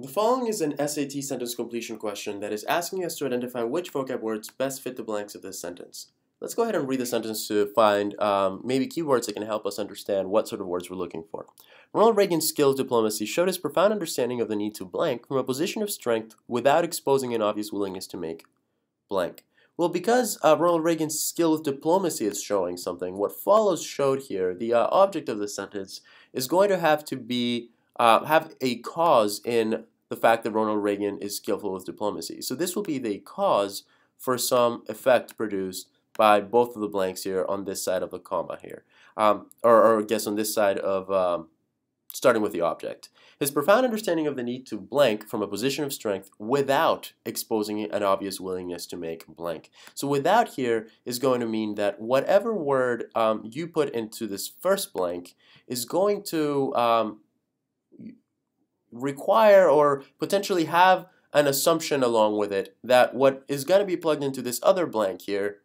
The following is an SAT sentence completion question that is asking us to identify which vocab words best fit the blanks of this sentence. Let's go ahead and read the sentence to find maybe keywords that can help us understand what sort of words we're looking for. Ronald Reagan's skill of diplomacy showed his profound understanding of the need to blank from a position of strength without exposing an obvious willingness to make blank. Well, because Ronald Reagan's skill with diplomacy is showing something, what follows showed here, the object of the sentence is going to have to be have a cause in the fact that Ronald Reagan is skillful with diplomacy. So this will be the cause for some effect produced by both of the blanks here on this side of the comma here, or I guess on this side of starting with the object. His profound understanding of the need to blank from a position of strength without exposing an obvious willingness to make blank. So without here is going to mean that whatever word you put into this first blank is going to require or potentially have an assumption along with it that what is going to be plugged into this other blank here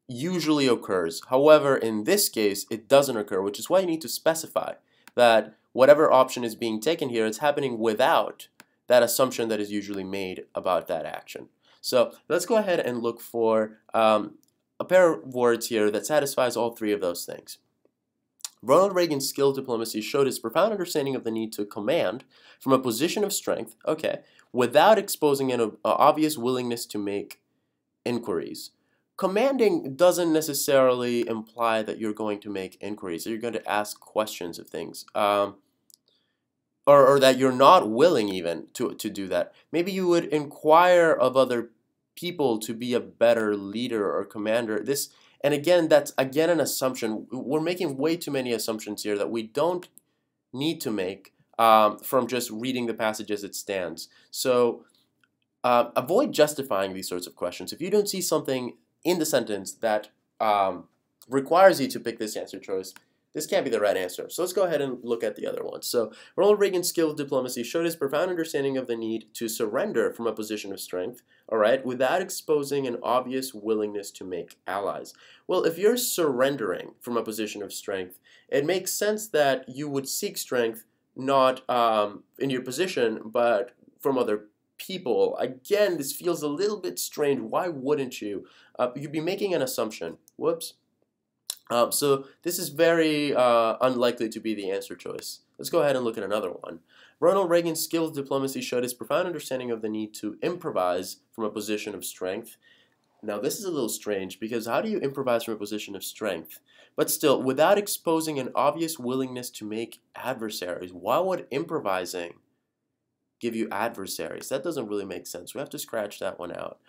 usually occurs. However, in this case, it doesn't occur, which is why you need to specify that whatever option is being taken here is happening without that assumption that is usually made about that action. So let's go ahead and look for a pair of words here that satisfies all three of those things. Ronald Reagan's skill of diplomacy showed his profound understanding of the need to command from a position of strength, without exposing an obvious willingness to make inquiries. Commanding doesn't necessarily imply that you're going to make inquiries, that you're going to ask questions of things, or that you're not willing even to do that. Maybe you would inquire of other people to be a better leader or commander. And again, that's again an assumption. We're making way too many assumptions here that we don't need to make from just reading the passage as it stands. So avoid justifying these sorts of questions. If you don't see something in the sentence that requires you to pick this answer choice, this can't be the right answer. So let's go ahead and look at the other ones. So Ronald Reagan's skill of diplomacy showed his profound understanding of the need to surrender from a position of strength, without exposing an obvious willingness to make allies. Well, if you're surrendering from a position of strength, it makes sense that you would seek strength not in your position, but from other people. Again, this feels a little bit strange. Why wouldn't you? You'd be making an assumption. Whoops. So this is very unlikely to be the answer choice. Let's go ahead and look at another one. Ronald Reagan's skill of diplomacy showed his profound understanding of the need to improvise from a position of strength. Now this is a little strange because how do you improvise from a position of strength? But still, without exposing an obvious willingness to make adversaries. Why would improvising give you adversaries? That doesn't really make sense. We have to scratch that one out.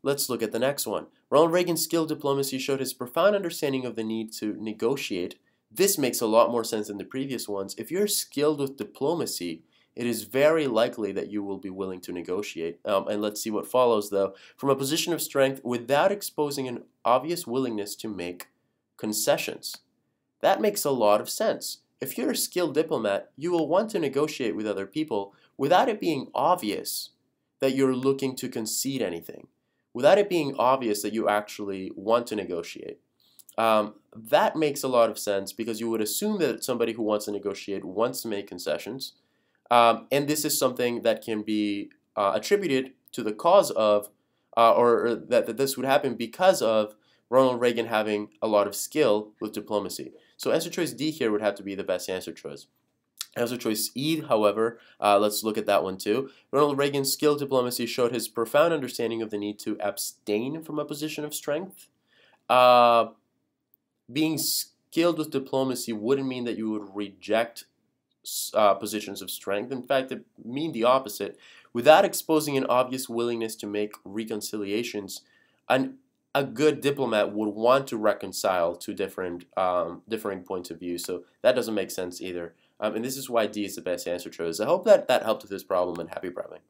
Let's look at the next one. Ronald Reagan's skill of diplomacy showed his profound understanding of the need to negotiate. This makes a lot more sense than the previous ones. If you're skilled with diplomacy, it is very likely that you will be willing to negotiate. And let's see what follows, though. From a position of strength without exposing an obvious willingness to make concessions. That makes a lot of sense. If you're a skilled diplomat, you will want to negotiate with other people without it being obvious that you're looking to concede anything, without it being obvious that you actually want to negotiate. That makes a lot of sense because you would assume that somebody who wants to negotiate wants to make concessions. And this is something that can be attributed to the cause of, or that this would happen because of Ronald Reagan having a lot of skill with diplomacy. So answer choice D here would have to be the best answer choice. Answer choice E, however, let's look at that one too. Ronald Reagan's skill of diplomacy showed his profound understanding of the need to abstain from a position of strength. Being skilled with diplomacy wouldn't mean that you would reject positions of strength. In fact, it means the opposite. Without exposing an obvious willingness to make reconciliations, a good diplomat would want to reconcile to different differing points of view. So that doesn't make sense either. And this is why D is the best answer choice. I hope that helped with this problem, and happy prepping.